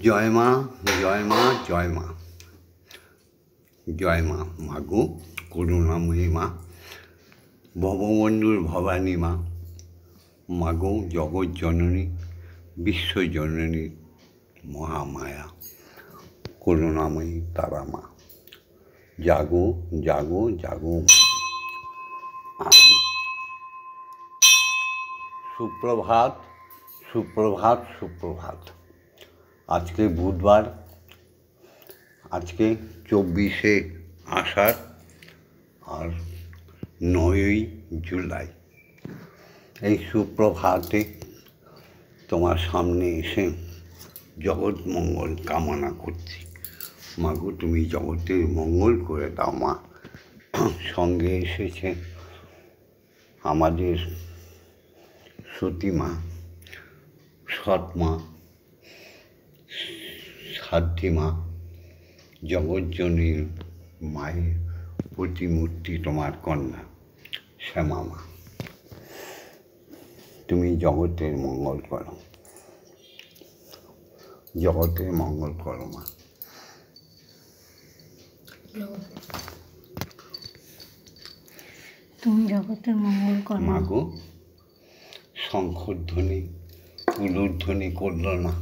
জয় মা, জয় মা, জয় মা, জয় মা। মাগো করুণাময়ী মা, ভববন্ধুর ভবানী মা, মাগো জগৎজননী, বিশ্বজননী, মহামায়া, করুণাময়ী তারা মা, জাগো জাগো জাগো। সুপ্রভাত, সুপ্রভাত, সুপ্রভাত। আজকে বুধবার, আজকে 24শে আষাঢ় আর 9ই জুলাই। এই সুপ্রভাতে তোমার সামনে এসে জগৎ মঙ্গল কামনা করছি। মাগো তুমি জগতের মঙ্গল করে দাও মা। সঙ্গে এসেছে আমাদের সতী মা, সৎ মা, সাধ্যী মা, জগৎজনীর মায়ের প্রতিমূর্তি তোমার কন্যা শ্যামা মা। তুমি জগতের মঙ্গল করো, জগতের মঙ্গল করো মা। তুমি জগতের মঙ্গল করো মাগো শঙ্খধ্বনি উলুধ্বনি করলো না,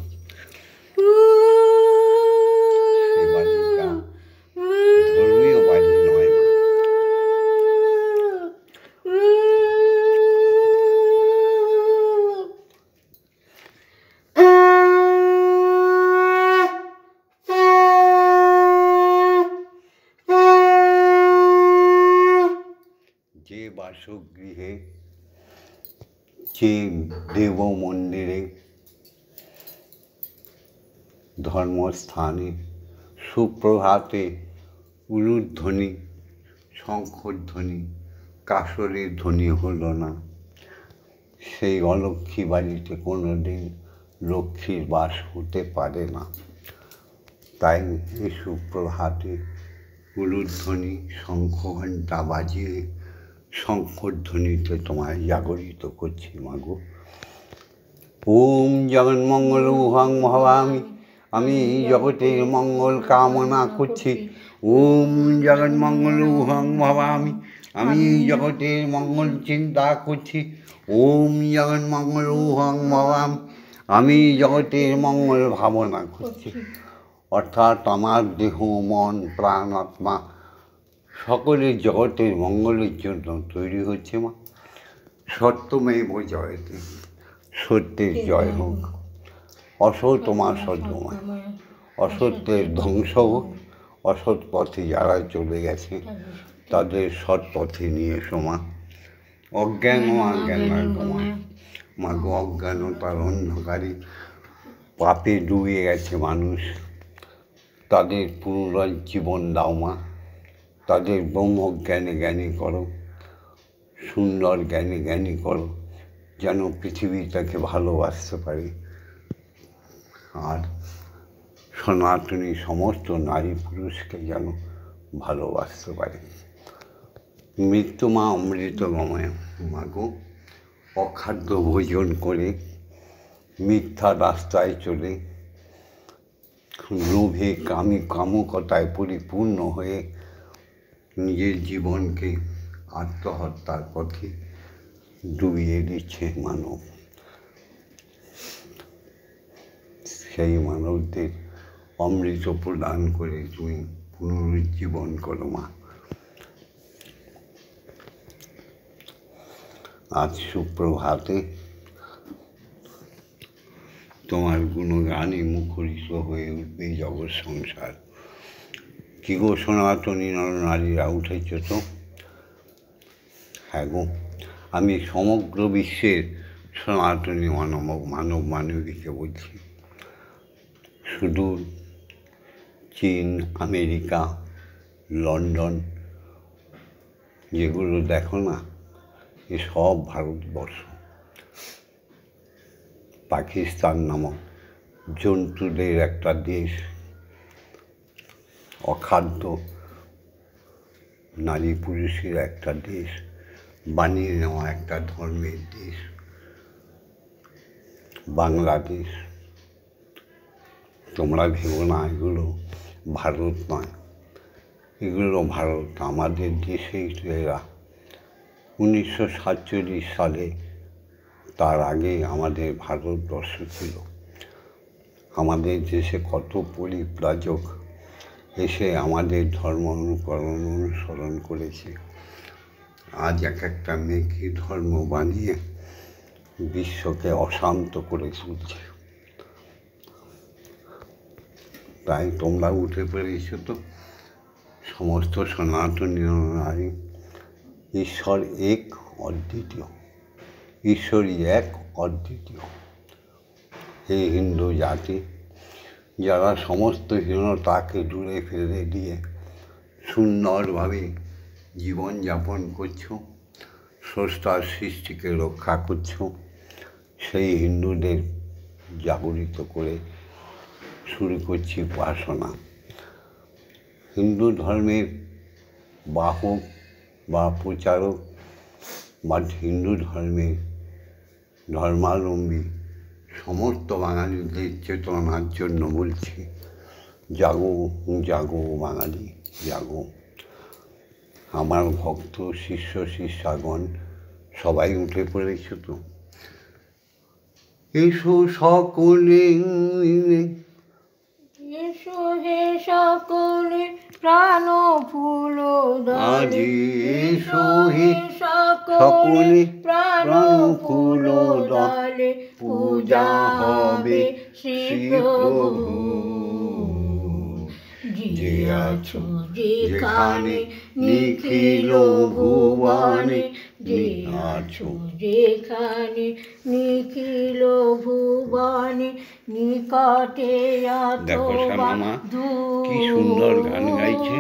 সে বাড়িটা ধর্মীয় বাড়ি নয় মা। যে বাসগৃহে, যে দেব মন্দিরে, ধর্মস্থানে সুপ্রভাতে উলুধ্বনি, শঙ্খধ্বনি, কাসরের ধ্বনি হলো না, সেই অলক্ষ্মী বাড়িতে কোনো দিন লক্ষ্মীর বাস হতে পারে না। তাই এই সুপ্রভাতে উলুধ্বনি, শঙ্খঘণ্টা বাজিয়ে শঙ্খধ্বনিতে তোমায় জাগরিত করছি মাগো। ওম জগন্মঙ্গল উহং ভবামি, আমি জগতের মঙ্গল কামনা করছি। ওম জগন্মঙ্গল উহং ভবামি, আমি জগতের মঙ্গল চিন্তা করছি। ওম জগন্মঙ্গল উহং ভবামি, আমি জগতের মঙ্গল ভাবনা করছি। অর্থাৎ আমার দেহ, মন, প্রাণ, আত্মা সকলের জগতের মঙ্গলের জন্য তৈরি হচ্ছে মা। সত্যমেব জয়তে, সত্যের জয় হোক। অসৎ মা সত্যমা, অসত্যের ধ্বংস হোক। অসৎ পথে যারা চলে গেছে তাদের সৎ পথে নিয়ে এসো মা। অজ্ঞান ও অজ্ঞান মা, মাগো অজ্ঞানতার অন্ধকারে পাপে ডুবে গেছে মানুষ, তাদের পুনরায় জীবন দাও মা। তাদের ব্রহ্মজ্ঞানে জ্ঞানী করো, সুন্দর জ্ঞানে জ্ঞানী করো, যেন পৃথিবীটাকে ভালোবাসতে পারে আর সনাতনী সমস্ত নারী পুরুষকে যেন ভালোবাসতে পারে। মৃত্যু মা অমৃত গময়, মাগো অখাদ্য ভোজন করে মিথ্যা রাস্তায় চলে লোভে কামুকতায় পরিপূর্ণ হয়ে নিজের জীবনকে আত্মহত্যার পথে ডুবিয়ে দিচ্ছে মানব। সেই মানবদের অমৃত প্রদান করে তুমি পুনরুজ্জীবন করো মা। আজ সুপ্রভাতে তোমার গুণগানে মুখরিত হয়ে উঠবে জগৎ সংসার। কি গো সনাতনী নরনারীরা উঠেছ তো? হ্যাঁ গো, আমি সমগ্র বিশ্বের সনাতনী মানব মানবীকে বলছি। শুধু চীন, আমেরিকা, লন্ডন যেগুলো দেখো না, এসব ভারতবর্ষ। পাকিস্তান নামক জন্তুদের একটা দেশ, অখাদ্য নারী পুরুষের একটা দেশ, বানিয়ে নেওয়া একটা ধর্মের দেশ বাংলাদেশ। তোমরা ভেবো না এগুলো ভারত নয়, এগুলো ভারত আমাদের দেশেই এরা 1947 সালে, তার আগে আমাদের ভারতবর্ষ ছিল। আমাদের দেশে কত পরিব্রাজক এসে আমাদের ধর্ম অনুসরণ করেছে। আজ এক একটা মেয়েকে ধর্ম বানিয়ে বিশ্বকে অশান্ত করে তুলছে। তাই তোমরা উঠে পড়েছ তো সমস্ত সনাতনী নারী। ঈশ্বর এক অদ্বিতীয়, ঈশ্বরই এক অদ্বিতীয়। এই হিন্দু জাতি যারা সমস্ত হীনতাকে দূরে ফেলে দিয়ে সুন্দরভাবে জীবনযাপন করছো, স্রষ্টার সৃষ্টিকে রক্ষা করছো, সেই হিন্দুদের জাগরিত করে শুরু করছি উপাসনা। হিন্দু ধর্মের বাহক বা প্রচারক বা হিন্দু ধর্মের ধর্মাবলম্বী সমস্ত বাঙালিদের চেতনার জন্য বলছি, জাগো জাগো বাঙালি জাগো। আমার ভক্ত শিষ্য শিষ্যাগণ সবাই উঠে পড়েছ তো। এসো সকলে, এসো হে সকলে প্রাণ ফুল আজি এসো হে সকলে প্রাণ ফুল দলে, পূজা হবে শ্রী প্রভু। যে আছো যেখানে নিখিল ভুবনে, যে আছো যেখানে নিখিল ভুবনে, নিকটে দেখো অথবা শ্যামামা দূর, কি সুন্দর গান গাইছে।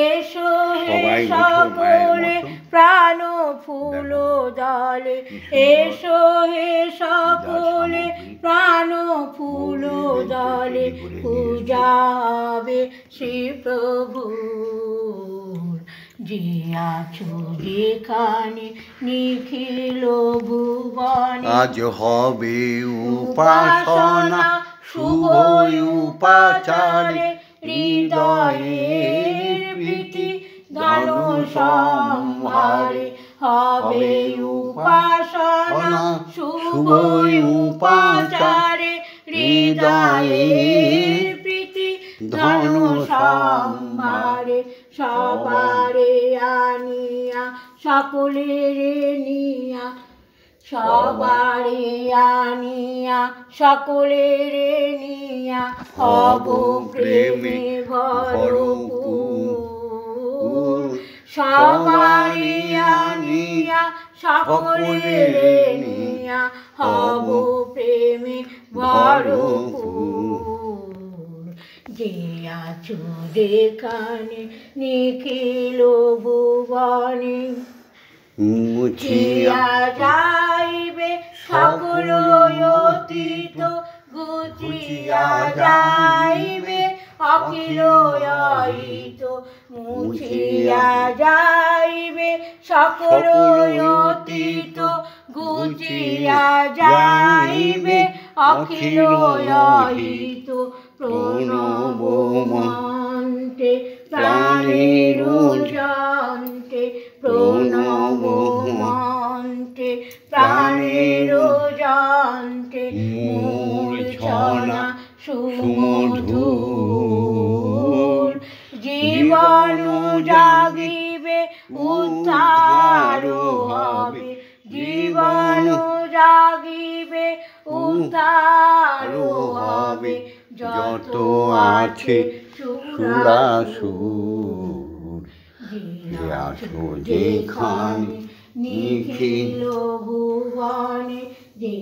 এসো হে সবাই উঠো সকলে মায়ের মতো। প্রাণ ফুল দলে, এসো হে সকলে প্রাণ ফুল দলে, পূজা হবে শ্রী প্রভুর। যে আছো যেখানে নিখিল ভুবনে, আজ হবে উপাসনা শুভ উপাচারে, হৃদয়ের প্রীতি ধন সম্ভারে। হবে উপাসনা শুভ উপাচারে, হৃদয়ের প্রীতি ধন সম্ভারে। সবারে আনিয়া সকলের নিয়া, সবারে আনিয়া সকলের নিয়া, হব প্রেমে ভরপুর। সবারে আনিয়া সকলের নিয়া, হব প্রেমে ভরপুর। যে আছো যেখানে নিখিল ভুবনে, মুছিয়া যাইবে সকল অতীত, গুছিয়া যাইবে অখিল অহিত। মুছিয়া যাইবে সকল অতীত, গুছিয়া যাইবে অখিল অহিত। প্রণব মন্ত্রে প্রাণের যন্ত্রে, প্রণব মন্ত্রে প্রাণের যন্ত্রে, মূর্ছনা সুমধুর। জীবন জাগিবে উদ্ধার হবে, জীবন জাগিবে উদ্ধার হবে। যত আছে সুরাসুর, যে আছো যেখানে নিখিল ভুবনে, যে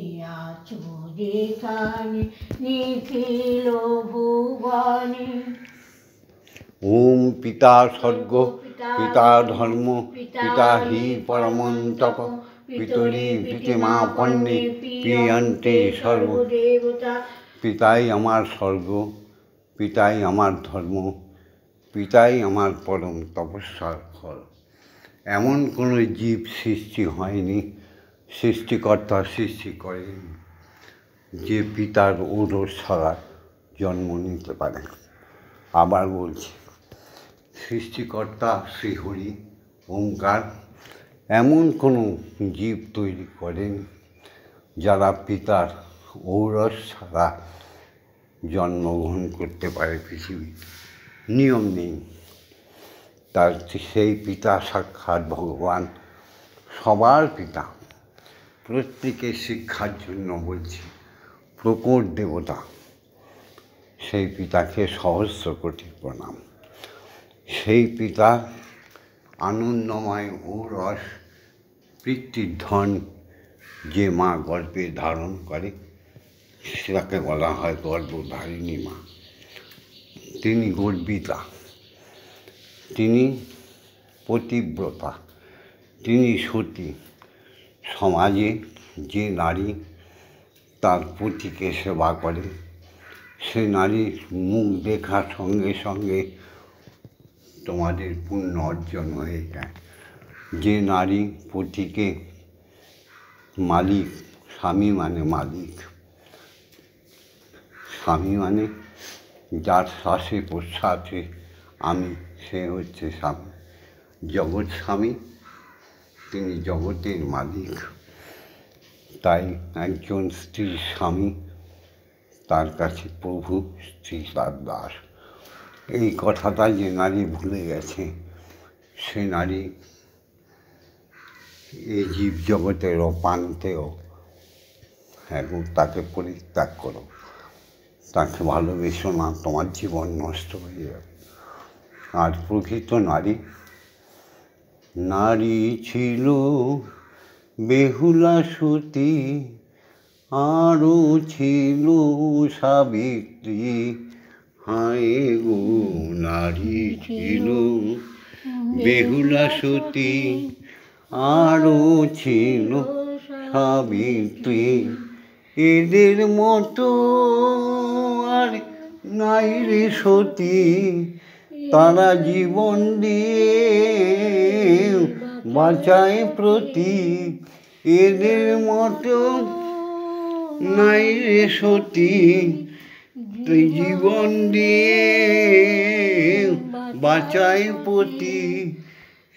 আছো যেখানে নিখিল ভুবনে। ওম পিতা স্বর্গ পিতা ধর্ম পিতা হি পরমন্তপ, পিতরি পিতামা পন্নে প্রিয়ন্তে সর্বদেবতা। পিতাই আমার স্বর্গ, পিতাই আমার ধর্ম, পিতাই আমার পরম তপস্যার ফল। এমন কোনো জীব সৃষ্টি হয়নি, সৃষ্টিকর্তা সৃষ্টি করেনি যে পিতার ওরস ছাড়া জন্ম নিতে পারে। আবার বলছি, সৃষ্টিকর্তা শ্রীহরি ওঙ্কার এমন কোনো জীব তৈরি করেন যারা পিতার ঔরস ছাড়া জন্মগ্রহণ করতে পারে পৃথিবীতে। নিয়ম নেই। তার সেই পিতা সাক্ষাৎ ভগবান, সবার পিতা, প্রত্যেকের শিক্ষার জন্য বলছি, প্রকট দেবতা। সেই পিতাকে সহস্র কোটি প্রণাম। সেই পিতা আনন্দময় ঔরস পিতৃর ধন যে মা গর্ভে ধারণ করে সেটাকে বলা হয় গর্ভধারিণী মা। তিনি গর্বিতা, তিনি পতিব্রতা, তিনি সতী। সমাজে যে নারী তার পতিকে সেবা করে সে নারীর মুখ দেখার সঙ্গে সঙ্গে তোমাদের পুণ্য অর্জন হয়ে যায়। যে নারী পতিকে মালিক, স্বামী মানে মালিক, স্বামী মানে যার শ্বাসে প্রশ্বাসে আমি, সে হচ্ছে স্বামী। জগৎ স্বামী, তিনি জগতের মালিক। তাই একজন স্ত্রীর স্বামী তার কাছে প্রভু, স্ত্রী তার দাস। এই কথাটা যে নারী ভুলে গেছে সে নারী এই জীব জগতের অপান্তেও এখন তাকে পরিত্যাগ করো, তাকে ভালোবেসো না, তোমার জীবন নষ্ট হয়ে যাবে। আর প্রকৃত নারী, নারী ছিল বেহুলা সতী, আরও ছিল সাবিত্রী। হায় গো, নারী ছিল বেহুলা সতী, আরও ছিল সাবিত্রী। এদের মতো আর নাই রে সতী, তারা জীবন দিয়ে বাঁচায় প্রতি। এদের মতো নাই রে সতী, জীবন দিয়ে বাঁচায় প্রতি।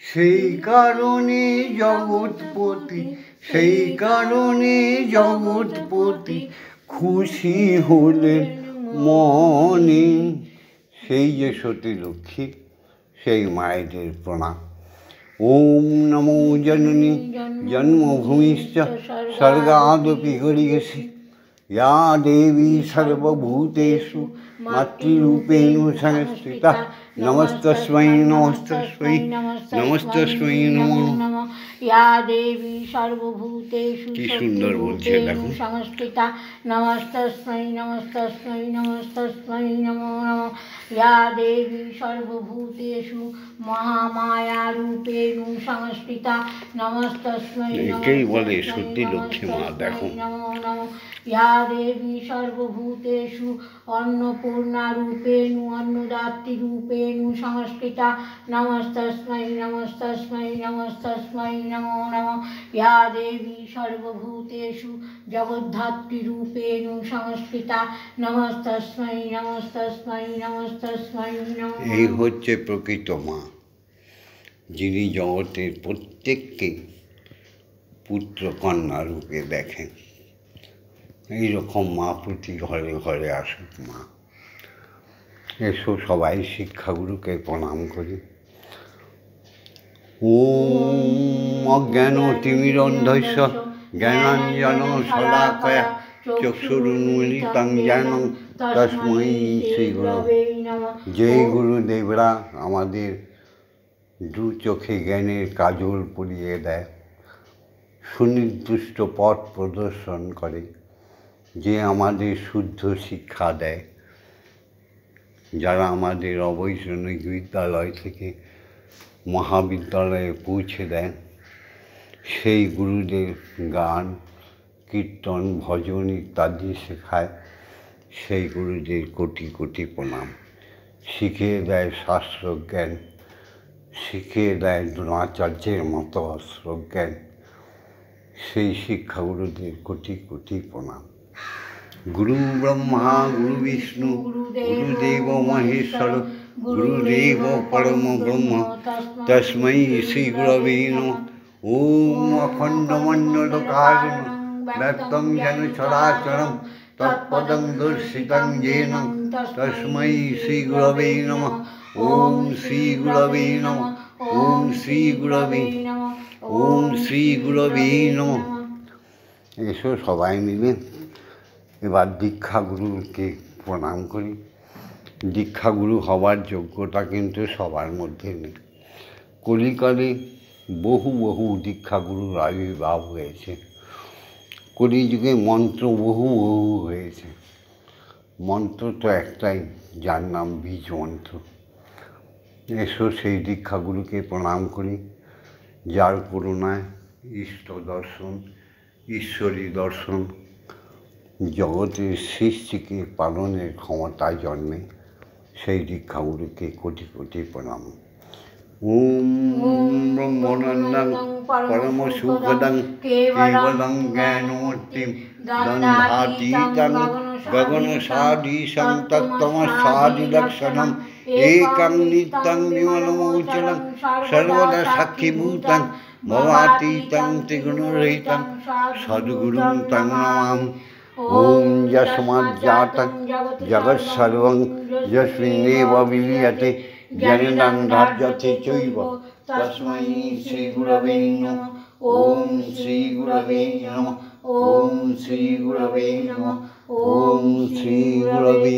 সেই কারণে জগৎপতি, সেই কারণে জগৎপতি খুশি হলেন মনে। সেই যে সতী লক্ষ্মী, সেই মায়েদের প্রণাম। ওম নমো জননী জন্মভূমিশ্চ স্বর্গাদপি গরীয়সী, या देवी सर्वभूतेषु मातृरूपेण संस्थिता। नमस्तस्मै नमस्तस्मै नमस्तस्मै नमो नमः। या देवी सर्वभूतेषु संस्थिता। नमस्तस्मै नमस्तस्मै नमस्तस्मै नमो नमः। या देवी सर्वभूतेषु महामाया रूपेण संस्थिता। नमस्तस्मै नमो नमः। या देवी सर्वभूतेषु अन्नपूर्णा रूपेण अन्नदात्री रूपेण संस्थिता। नमस्तस्मै नमस्तस्मै नमस्तस्मै नमो नमः। या देवी सर्वभूतेषु जगद्धात्री रूपेण संस्थिता। नमस्तस्मै नमस्तस्मै नमस्तस्मै नमो। এই হচ্ছে প্রকৃত মা, যিনি জগতের প্রত্যেককে পুত্র কন্যা রূপে দেখেন। এইরকম মা প্রতি ঘরে ঘরে আসুক মা। এসো সবাই শিক্ষাগুরুকে প্রণাম করি। ওম অজ্ঞানতিমিরন্ধস্য জ্ঞানাঞ্জন শলাকয়া চক্ষুরুন্মিলিतं যেন তস্मै শ্রী গুরবে নমঃ। যে গুরুদেবরা আমাদের দু চোখে জ্ঞানের কাজল পরিয়ে দেয়, সুনির্দিষ্ট পথ প্রদর্শন করে, যে আমাদের শুদ্ধ শিক্ষা দেয়, যারা আমাদের অবৈতনিক বিদ্যালয় থেকে মহাবিদ্যালয়ে পৌঁছে দেন, সেই গুরুদের গান, কীর্তন, ভজন ইত্যাদি শেখায়, সেই গুরুদের কোটি কোটি প্রণাম। শিখিয়ে দেয় শাস্ত্রজ্ঞান, শিখিয়ে দেয় দ্রোণাচার্যের মতো অস্ত্রজ্ঞান, সেই শিক্ষাগুরুদের কোটি কোটি প্রণাম। গুরু ব্রহ্মা গুরু বিষ্ণু গুরুদেব মহেশ্বর গুরুদেব পরম ব্রহ্ম তস্मै শ্রী গুরবে নমঃ। ওম অখণ্ডমণ্ডলকারিণং ব্যক্তং যেন চরাচরং তৎপদং দর্শিতং येन তস্मै শ্রী গুরবে নমঃ। ওম শ্রী গুরবে নমঃ। ওম শ্রী গুরবে নমঃ। ওম শ্রী গুরবে নমঃ। এসো সবাই মিলে এবার দীক্ষাগুরুকে প্রণাম করি। দীক্ষাগুরু হওয়ার যোগ্যতা কিন্তু সবার মধ্যে নেই। কলিকালে বহু বহু দীক্ষাগুরুর আবির্ভাব হয়েছে। কলিযুগে মন্ত্র বহু বহু হয়েছে। মন্ত্র তো একটাই, যার নাম বীজ মন্ত্র। এসো সেই দীক্ষাগুরুকে প্রণাম করি, যার করুণায় ইষ্ট দর্শন, ঈশ্বরী দর্শন, জগতের সৃষ্টিকে পালনের ক্ষমতায় জন্মে। সেই দীক্ষাগুরুকে কোটি কোটি প্রণাম। ওম ব্রহ্মানন্দং পরম সুখদং কেবলং জ্ঞানমূর্তিং দন্ধাতীতং গগনসাদীশং তত্ত্বমসাদিলক্ষণং একং নিত্যং নির্মলমোচনং সর্বদা সাক্ষীভূতং ভবাতীতং ত্রিগুণরহিতং সদ্গুরুং তং নমামি। ওম যস্মাজ্জাতং জগৎসর্বং যস্মিন্নেব বিলীয়তে জ্ঞানেন ধার্যতে চৈব তস্मै শ্রী গুরবে নমঃ। ওম শ্রী গুরবে নমঃ। ওম শ্রী গুরবে নমঃ। ওম শ্রী গুরবে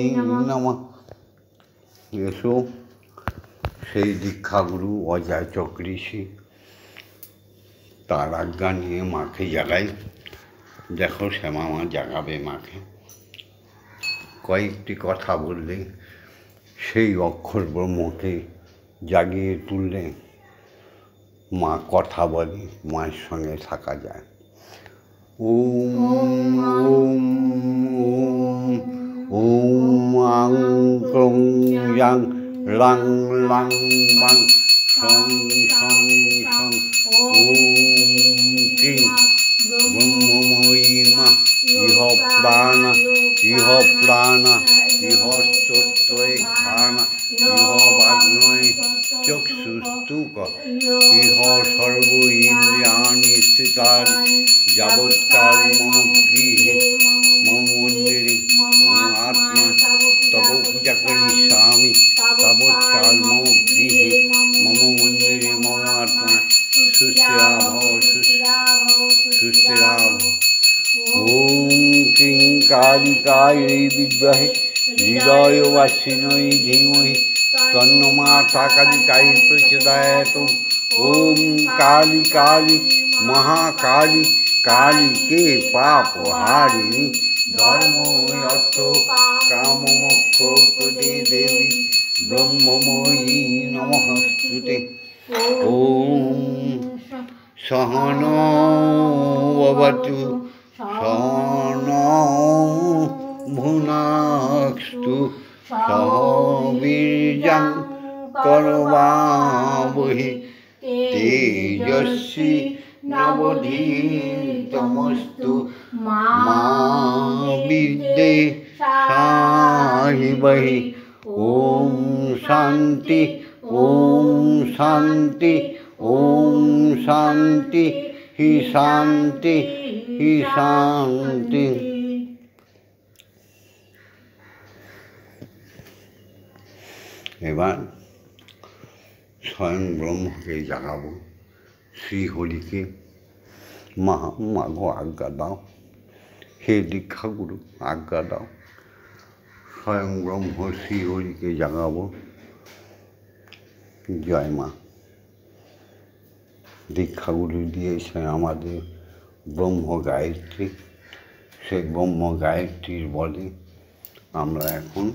নমঃ। এসো সেই দীক্ষাগুরু অজয় চক্রঋষি, তার আজ্ঞা নিয়ে মাকে জাগাই। দেখো শ্যামা মা জাগাবে মাকে। কয়েকটি কথা বললে, সেই অক্ষর ব্রহ্মকে জাগিয়ে তুললে মা কথা বলে, মায়ের সঙ্গে থাকা যায়। ওম ওম ওম ওম আং ক্রং ইয়াং লাং লাং বাং সং সং সং। ওম ক্রিং ব্রহ্মময়ী মা ইহ প্রাণ ইহ প্রাণ ইহ স্তোত্রয় খান ইহ বাগ্নয় চক্ষুস্তুক ইহ সর্ব ইন্দ্রিয়াণি স্থিতানি যাবৎকাল মম গৃহে মম মন্দিরে মম আত্মা তব পূজা করিষ্যামি তাবৎকাল মম গৃহে মম মন্দিরে মম আত্মা সুস্থিরা ভব সুস্থিরা ভব। ওম ক্রিং কালিকাयै বিদ্মহে হৃদয়বাসিন্যৈ ধীমহি তন্নো মাতা কালিকাই প্রচোদয়াৎ। ওম কালী কালী মহাকালী কালীকে পাপহারিণী ধর্ম অর্থ কাম মোক্ষ প্রদে দেবী ব্রহ্মময়ী নমস্তুতে। ওম সহনৌ ভবতু সহনৌ ভুনাক্তু সহ বীর্যং করবাবহি তেজস্বী নবধীতমস্তু মা বিদ্বেষাহিবহি। ওম শান্তি ওম শান্তি ওম শান্তি হি শান্তি হি শান্তি। এবার স্বয়ং ব্রহ্মকে জাগাবো, শ্রীহরিকে। মাগো আজ্ঞা দাও, হে দীক্ষাগুরু আজ্ঞা দাও। স্বয়ং ব্রহ্ম শ্রীহরিকে জাগাবো। জয় মা। দীক্ষাগুরু দিয়েছে আমাদের ব্রহ্ম গায়ত্রী। সেই ব্রহ্ম গায়ত্রীর বলে আমরা এখন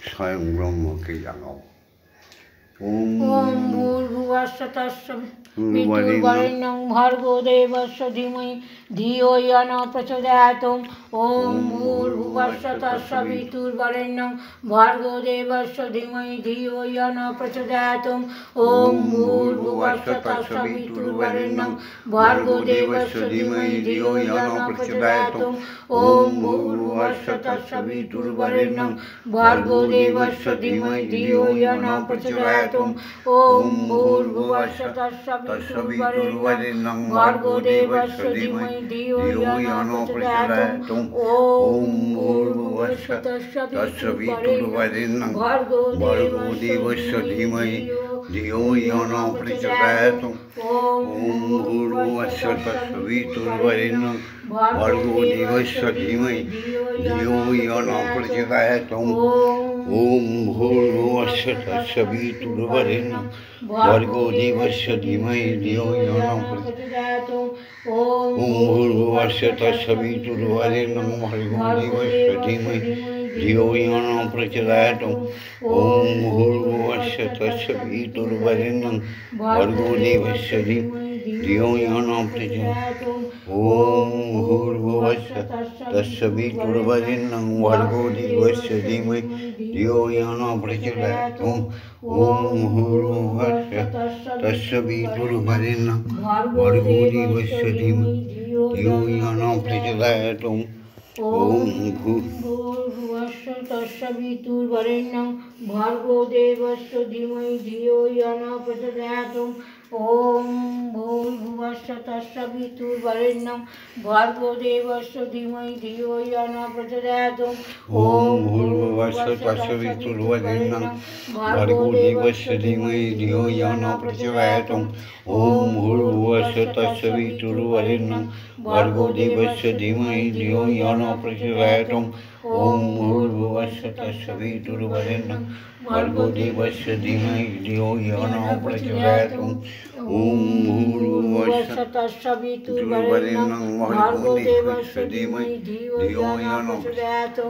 স্বয়ং ব্রহ্মকে জাগাবো। ॐ भूर्भुवस्सुः तत्सवितुर्वरेण्यं भर्गो देवस्य धीमहि धियो यो न प्रचोदयात् ॐ भूर्भुवस्सुः तत्सवितुर्वरेण्यं भर्गो देवस्य धीमहि धियो यो न प्रचोदयात् ॐ भूर्भुवस्सुः तत्सवितुर्वरेण्यं भर्गो देवस्य धीमहि धियो यो न प्रचोदयात् ॐ भूर्भुवस्सुः तत्सवितुर्वरेण्यं भर्गो देवस्य धीमहि धियो यो न प्रचोदयात् ॐ भूर्भुवस्सुः तत्सवितुर्वरेण्यं भर्गो देवस्य धीमहि धियो यो न प्रचोदयात् ॐ भूर्भुवस्सुः तत्सवितुर्वरेण्यं भर्गो देवस्य धीमहि धियो यो न प्रचोदयात् ॐ भूर्भुवस्सुः तत्सवितुर्वरेण्यं भर्गो देवस्य धीमहि धियो यो न प्रचोदयात् ॐ भूर्भुवस्सुः तत्सवितुर्वरेण्यं भर्गो देवस्य धीमहि धियो यो न प्रचोदयात् ॐ भूर्भुवस्सुः तत्सवितुर्वरेण्यं भर्गो देवस्य धीमहि धियो यो न प्रचोदयात् ॐ भूर्भुवस्सुः तत्सवितुर्वरेण्यं भर्गो देवस्य धीमहि धियो यो न प्रचोदयात् ॐ भूर्भुवस्सुः तत्सवितुर्वरेण्यं भर्गो देवस्य धीमहि धियो यो न प्रचोदयात् ॐ भूर्भुवस्सुः तत्सवितुर्वरेण्यं भर्गो देवस्य धीमहि धियो यो न प्रचोदयात् ॐ भूर्भुवस्सुः तत्सवितुर्वरेण्यं भर्गो देवस्य धीमहि धियो यो न प्रचोदयात् ॐ भूर्भुवस्सुः तत्सवितुर्वरेण्यं भर्गो देवस्य धीमहि धियो यो न प्रचोदयात् ॐ भूर्भुवस्सुः तत्सवितुर्वरेण्यं भर्गो देवस्य धीमहि धियो यो न प्रचोदयात् ॐ भूर्भुवस्सुः तत्सवितुर्वरेण्यं भर्गो देवस्य धीमहि धियो यो न प्रचोदयात् ॐ भूर्भुवस्सुः तत्सवितुर्वरेण्यं भर्गो देवस्य धीमहि धियो यो न प्रचोदयात् ॐ भूर्भुवस्सुः तत्सवितुर्वरेण्यं भर्गो देवस्य धीमहि धियो यो न प्रचोदयात् ॐ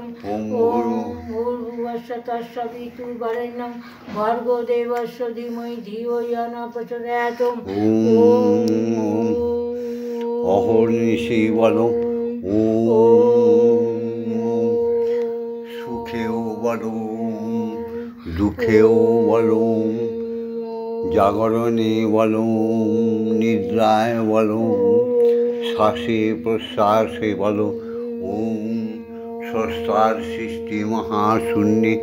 भूर्भुवस्सुः तत्सवितुर्वरेण्यं भर्गो देवस्य धीमहि धियो यो न प्रचोदयात् অহর্নিশি বলো সুখেও বলো দুঃখেও বলো জাগরণে বলো নিদ্রায় বলো শ্বাসে প্রশ্বাসে বলো স্রষ্টার সৃষ্টি মহাশূন্যে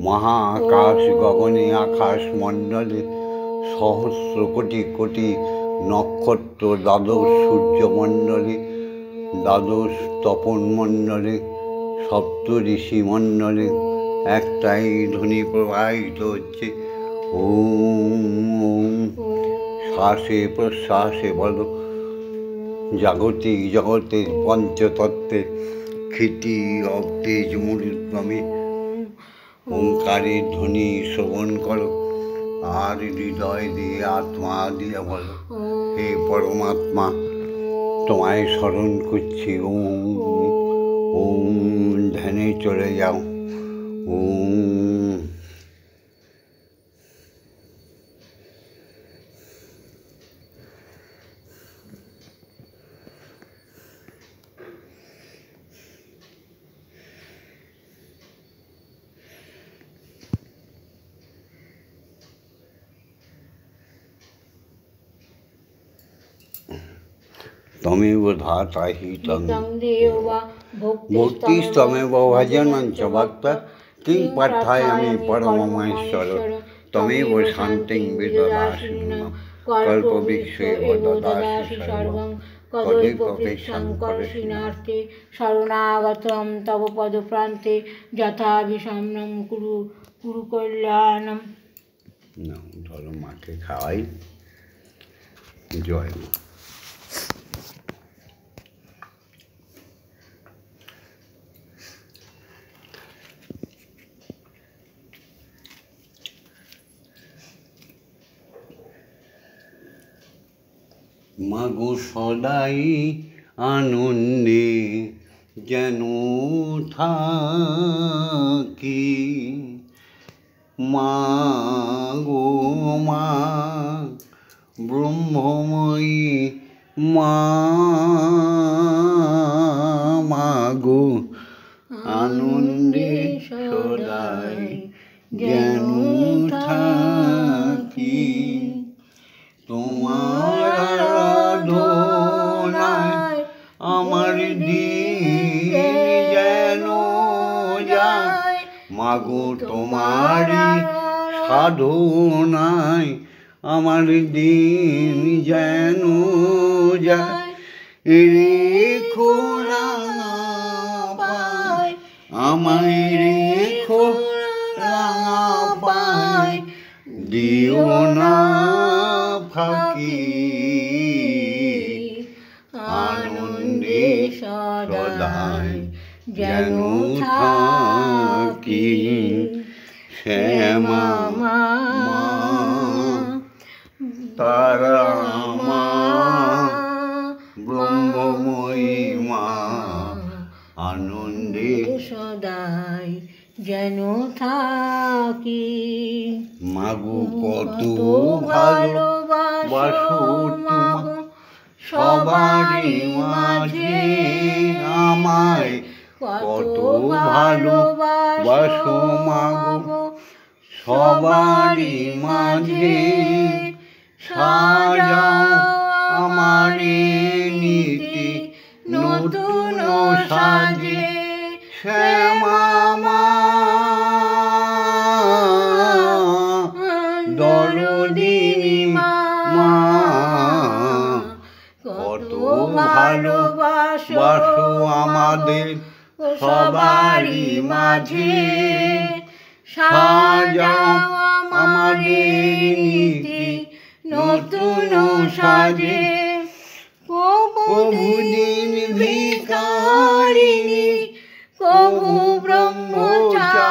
মহাকাশ গগনে আকাশ মণ্ডলে সহস্র কোটি কোটি নক্ষত্র দ্বাদশ সূর্যমণ্ডলে দ্বাদশ তপনমণ্ডলে সপ্ত ঋষিমণ্ডলে একটাই ধ্বনি প্রবাহিত হচ্ছে ওম। শ্বাসে প্রশ্বাসে বলো জাগতিক জগতের পঞ্চতত্ত্বের ক্ষিতি অবতেজ মূর্ধমে ওঙ্কারের ধ্বনি শ্রবণ করো আর হৃদয় দিয়ে আত্মা দিয়ে বলো হে পরমাত্মা তোমায় স্মরণ করছি ওম ওম। ধ্যানে চলে যাও ওম। तमेव धाता हि भक्तिस्तमेव भजनं च भक्त किं पार्थयामि परममेश्वर तमेव शान्तिं विददासि कल्पवृक्षेव ददासि सर्वं तदेकपेक्षां करोषि नास्ति शरणागतं तव पदप्रान्ते यथा विषमं कुरु कुरु कल्याणं। ধরো মাকে খাওয়াই। জয় মা। মাগো সদাই আনন্দে যেন থাকি মাগো মা ব্রহ্মময়ী মা মাগো আনন্দে সদাই যেন থাকি তোমার আরাধনায় আমার দিন যেন যায় মাগো তোমারই সাধনায় আমার দিন যেন যায় রেখো রাঙা পায় আমায় রেখো রাঙা পায় দিও না ফাঁকি আনন্দে সদাই যেন থাকি শ্যামা মা তারা মা ব্রহ্মময়ী মা আনন্দে সদাই যেন থাকি মাগো কত ভালোবাসো তোমার সবারই মাঝে আমায় কত ভালোবাসো মাগো সবারই মাঝে সাজাও আমার নীতি নতুন সাজে শ্যামা মা দরদিনী মা কত ভালোবাসো আমাদের সবারই মাঝে সাজাও আমাদের নীতি নতুন সাজে প্রভুদিন ভিকারিণী প্রভু ব্রহ্মচারিণী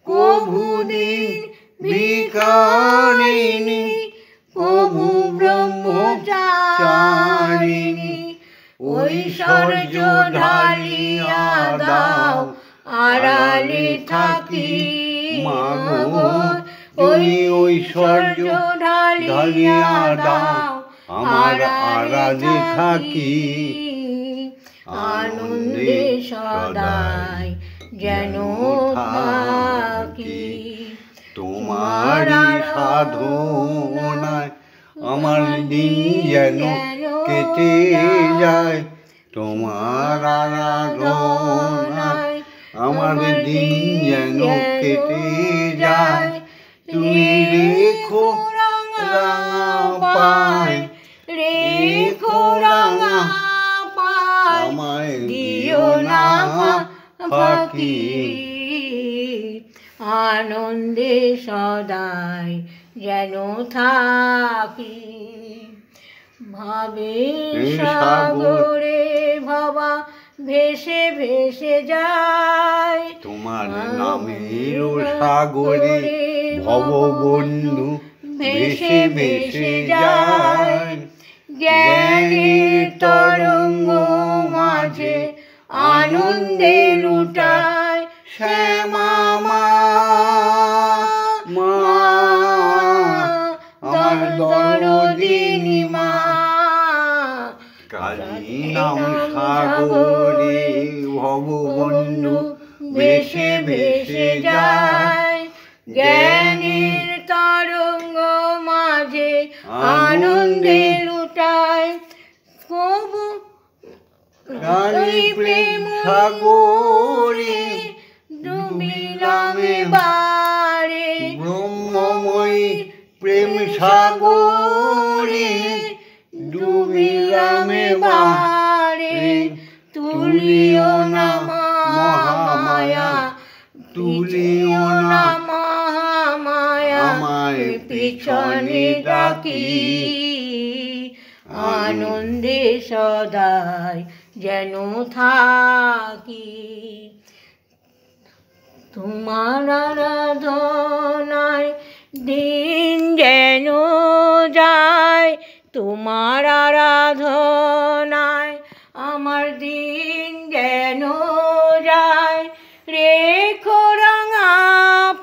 প্রভুদিন ভিকারিণী প্রভু ব্রহ্মচারিণী ঐশ্বর্য ঢালিয়া দাও আড়ালে থাকি মাগো তুমি ঐশ্বর্য ঢালিয়া দাও আমার আড়ালে থাকি আনন্দে সদাই যেন থাকি তোমারই সাধনায় আমার দিন যেন কেটে যায় তোমার আরাধনায় আমার দিন যেন কেটে যায় তুমি রেখো রাঙা পায় রেখো রাঙা পায় আমায় দিও না ফাঁকি আনন্দে সদাই যেন থাকি ভাবের সাগরে ভবা ভেসে ভেসে যায় তোমার নামের সাগরে ভব বন্ধু ভেসে ভেসে যায় জ্ঞানের তরঙ্গ মাঝে আনন্দে লুটায় শ্যামা মা আমার দরদিনী মা কালী নাম সাগরে ভব বন্ধু ভেসে ভেসে যায় জ্ঞানের তরঙ্গ মাঝে আনন্দে লুটায় কবু কালী প্রেম সাগরে ডুবিলামে বারে ব্রহ্মময়ী প্রেম সাগরে ডুবিলামে বারে তুলিও না মহামায়া তুলিও না মহামায়া আমায় পিছনে ডাকি আনন্দে সদাই যেন থাকি তোমার আরাধনায় দিন যেন যায় তোমার আরাধনায় আমার দিন যেন যায় রেখো রাঙা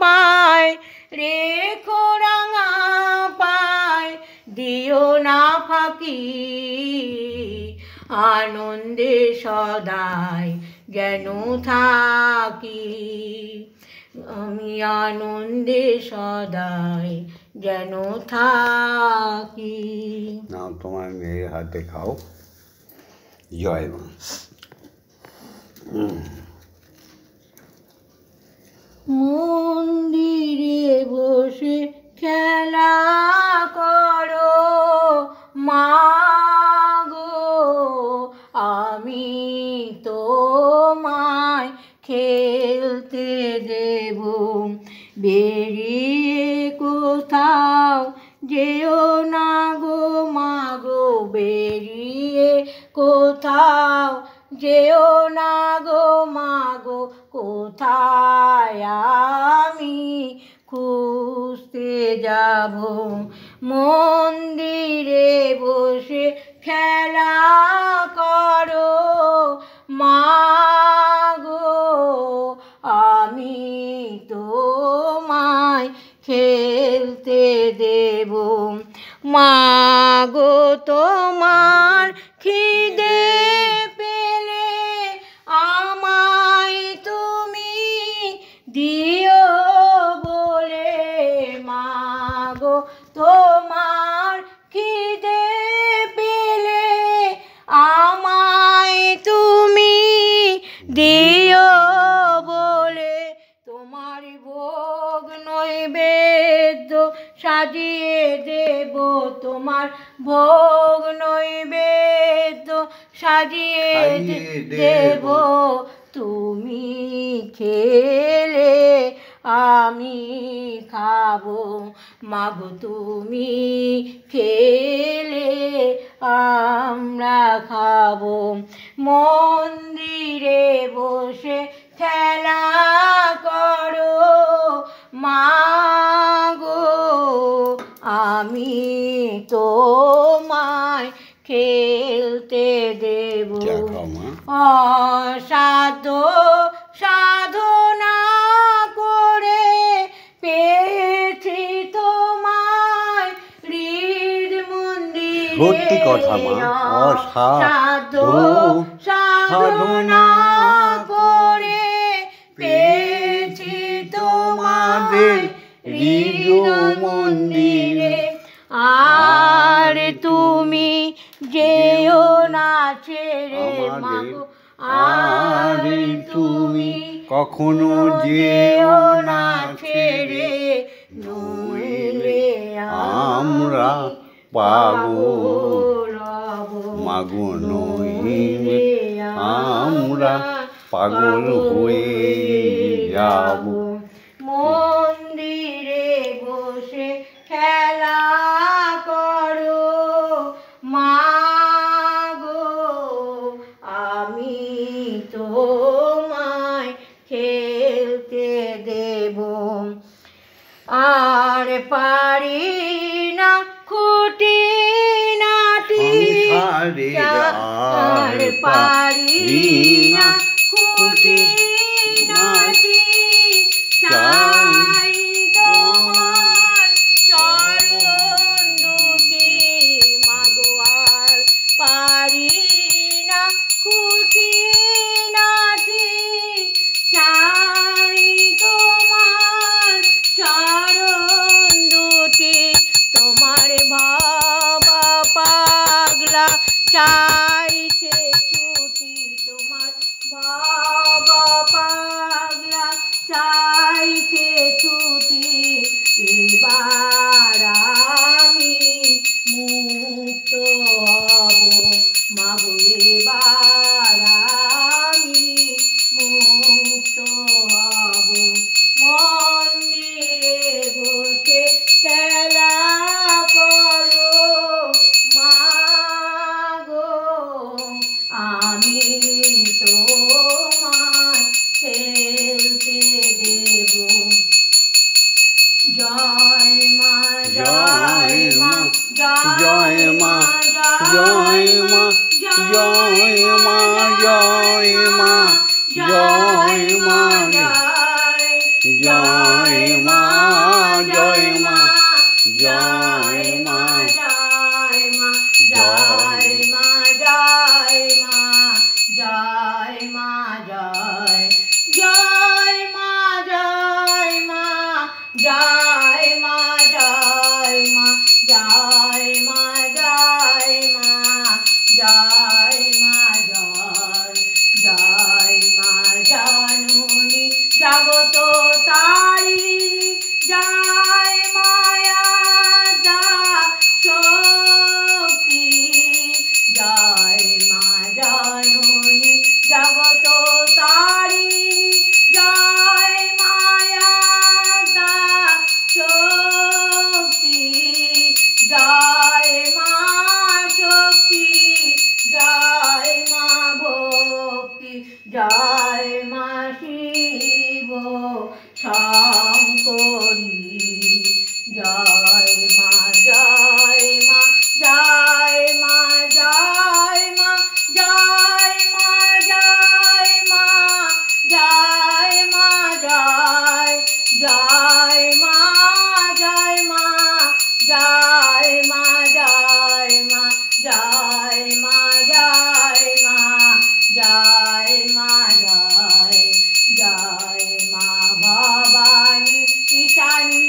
পায় রেখো আনন্দে সদাই যেন থাকি, আমি আনন্দে সদাই যেন থাকি। নাও তোমার মেয়ের হাতে খাও। জয় মা। মন্দিরে বসে খেলা করো মা গো, আমি তোমায় খেলতে দেব। বেরিয়ে কোথাও যেও না গো মা গো, বেরিয়ে কোথাও যেও না গো মা গো, কোথায় আমি খুঁজতে যাব। মন্দিরে বসে খেলা করো মা গো, আমি তোমায় খেলতে দেব। মা গো তোমার খিদে পেলে আমায় তুমি দিও বলে, মা গো তোমার খিদে পেলে আমায় তুমি দিও বলে। তোমার ভোগ নৈবেদ্য সাজিয়ে দেব, তোমার ভোগ নৈবেদ্য সাজিয়ে দেব। তুমি খেলে আমি খাবো মা গো, তুমি খেলে আমরা খাবো। মন্দিরে বসে খেলা করো মা গো, আমি তোমায় খেলতে দেব। অসাধ্য সাধনা করে পেয়েছি তোমায় হৃদ মন্দিরে। সত্যি কথা মা, অসাধ্য সাধনা করে পেয়েছি তোমাদের হৃদ মন্দিরে। আর তুমি যেও না ছেড়ে মা গো, আর তুমি কখনো যেও না ছেড়ে, নইলে আমরা পাগল হব মা গো, নইলে আমরা পাগল হয়ে যাব। মন্দিরে বসে খেলা করো মা গো, আমি তোমায় খেলতে দেব। আর পারি না খুঁটি নাটি, আর পারি না খুঁটি নাটি, চাই তোমার চরণ দুটি মা গো। আর পারি না খুঁটি নাটি, চাই তোমার চরণ দুটি। তোমার বাবা পাগলা চাইছে ছুটি, তোমার বাবা পাগলা চাইছে ছুটি। এবার আমি মুক্ত হব মা গো, এবার আমি মুক্ত হব। মন্দিরে বসে খেলা করো মা গো, আমি তোমায় খেলতে দেব। জয় মা, জয় মা, জয় মা, জয় মা, জয় মা, জয় মা, জয় মা, জয় মা, জয় মা, জয় মা, জগত তারিণী জয় মায়া দা শক্তি জয় মা জননী জগত তারিণী জয় মায়া দা শক্তি জয় মা শক্তি জয় মা ভক্তি জয় মা শিব শঙ্করী জয় মা জয় মা জয় মা জয় মা জয় মা জয় মা জয় মা জয় জয় মা জয় মা জয় মা জয় মা জয় মা জয় মা জয় মা জয় জয় মা ভবানী ঈশানী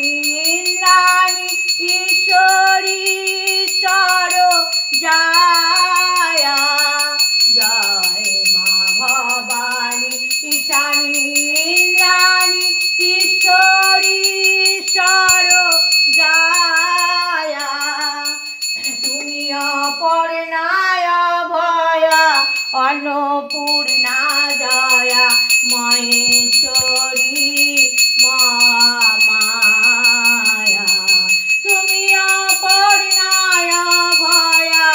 ইন্দ্রাণী ঈশ্বরী ঈশ্বর জয়া জয় মা ভবানী ঈশানী ইন্দ্রাণী ঈশ্বরী ঈশ্বর জয়া তুমি অপর্ণায় ভয়া অন্নপূর্ণা জয়া মহেশ্বরী মহামায়া তুমি অপর্ণায় ভয়া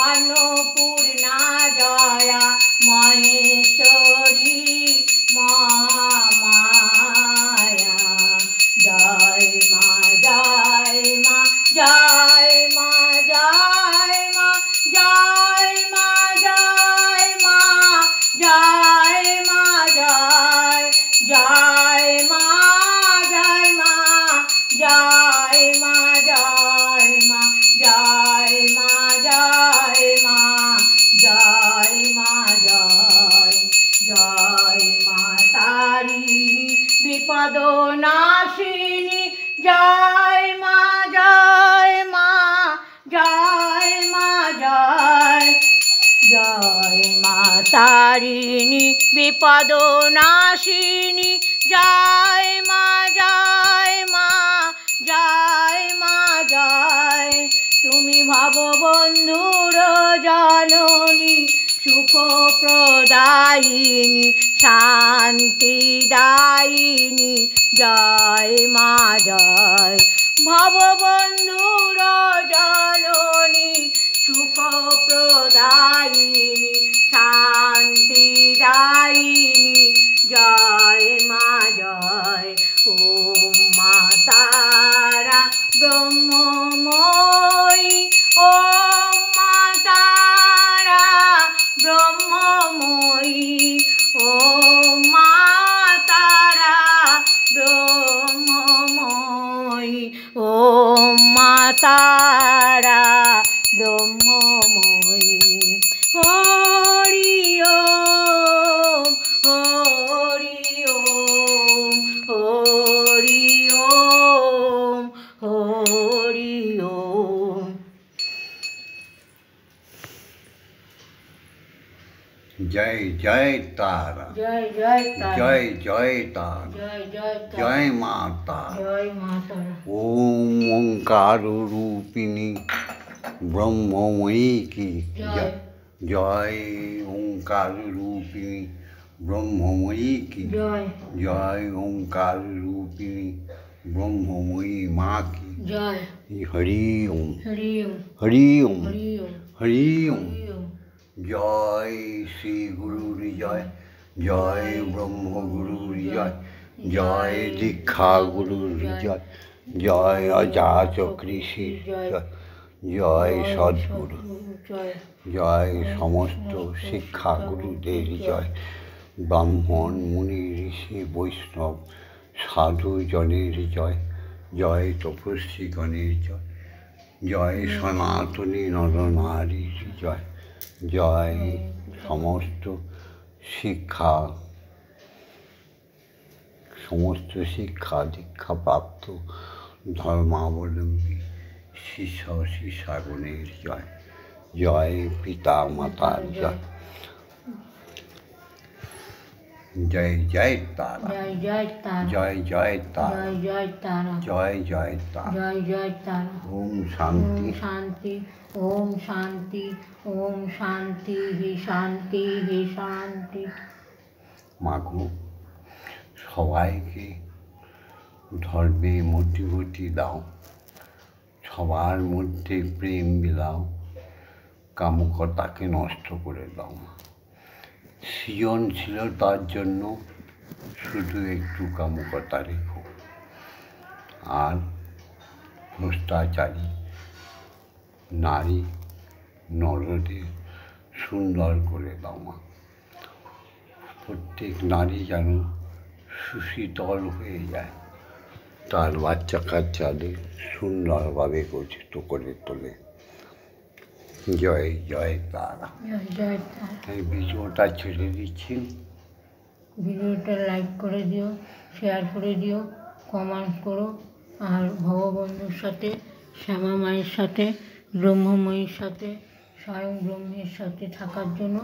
অন্নপূর্ণা জয়া মহেশ্বরী মহামায়া জয় মা জয় মা জয় মা জয় মা জয় মা জয় মা জয় মা জয় জয় মা জয় মা জয় মা জয় মা জয় মা জয় মা জয় মা জয় জয় মা তারিণী বিপদ নাশিনী জয় মা জয় মা জয় মা জয় জয় মা তারিণী বিপদ নাশিনী জয় মা জয় মা জয় মা জয় তুমি ভববন্ধুর জননী সুখ প্রদায়িনী শান্তিদায়িনী জয় মা জয় ভববন্ধুর জননী সুখ প্রদায়িনী শান্তিদায়িনী জয় মা জয় ওম মা তারা ব্রহ্মময়ী ওম মা তারা ব্রহ্মময়ী ওম মা তারা ব্রহ্মময়ী ওম মা তারা ব্রহ্মময়ী হরি ওম হরি ওম হরি ওম হরি ওম জয় জয় তারা জয় জয় তারা জয় জয় তারা জয় জয় তারা জয় মা তারা জয় মা তারা ওম ওঙ্কার রূপিণী ব্রহ্মময়ী কি জয়। জয় ওঙ্কার রূপিণী ব্রহ্মময়ী কি জয় জয় ওঙ্কার রূপিণী ব্রহ্মময়ী মা কি জয় হরি ওম হরি ওম হরি ওম হরি ওম হরি ওম হরি ওম জয় শ্রী গুরুর জয় জয় ব্রহ্মগুরুর জয় জয় দীক্ষা গুরুর জয় জয় অজাত ঋষির জয় জয় সদ্গুরু জয় জয় সমস্ত শিক্ষা গুরুদের জয় ব্রাহ্মণ মুনি ঋষি বৈষ্ণব সাধুজনের জয় জয় তপস্বীগণের জয় জয় সনাতনী নরনারীর জয়, জয় সমস্ত শিক্ষা দীক্ষাপ্রাপ্ত ধর্মাবলম্বী শিষ্য শিষ্যাগণের জয়, জয় পিতা মাতার জয়, জয় জয় তারা, জয় জয় তারা, জয় জয় তারা, জয় জয় তারা, জয় জয় তারা। জয় জয় তারা। ওম ওম শান্তি। শান্তি, ওম শান্তি, ওম শান্তি, হি শান্তি, হি শান্তি। মাগো, সবাইকে ধর্মে মোটিভেটি দাও, সবার মধ্যে প্রেম বিলাও, কামকতাকে নষ্ট করে দাও। সৃজনশীলতার জন্য শুধু একটু কামকতা রেখো, আর ভ্রষ্টাচারী নারী নরদের সুন্দর করে দাও মা। প্রত্যেক নারী যেন সুশীতল হয়ে যায়, তার বাচ্চা কাচ্চাদের সুন্দরভাবে গঠিত করে তোলে। জয় জয় তারা। জয় জয় তারা। এই ভিডিওটা ছেড়ে দিচ্ছি। ভিডিওটা লাইক করে দিও, শেয়ার করে দিও, কমেন্ট করো, আর ভগবন্ধুর সাথে, শ্যামা মায়ের সাথে, ব্রহ্মময়ীর সাথে, স্বয়ং ব্রহ্মের সাথে থাকার জন্য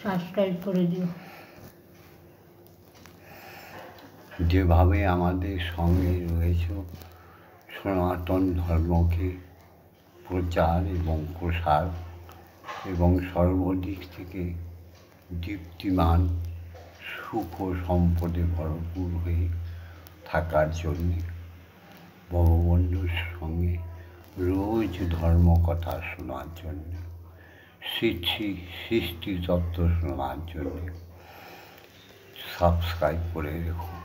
সাবস্ক্রাইব করে দিও। যেভাবে আমাদের সঙ্গে রয়েছে, সনাতন ধর্মকে প্রচার এবং প্রসার এবং সর্বদিক থেকে দীপ্তিমান সুখ ও সম্পদে ভরপুর হয়ে থাকার জন্যে ভগবন্ধুর সঙ্গে রোজ ধর্মকথা শোনার জন্যে, সৃষ্টি তত্ত্ব শোনার জন্যে সাবস্ক্রাইব করে রেখো,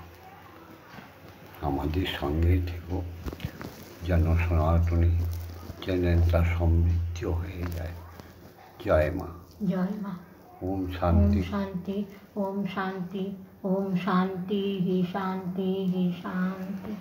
আমাদের সঙ্গে থেকো, যেন সনাতনী চ্যানেলটা সমৃদ্ধ হয়ে যায়। জয় মা। জয় মা। ওম ওম শান্তি। শান্তি, ওম শান্তি, ওম শান্তি, হি শান্তি, হি শান্তি।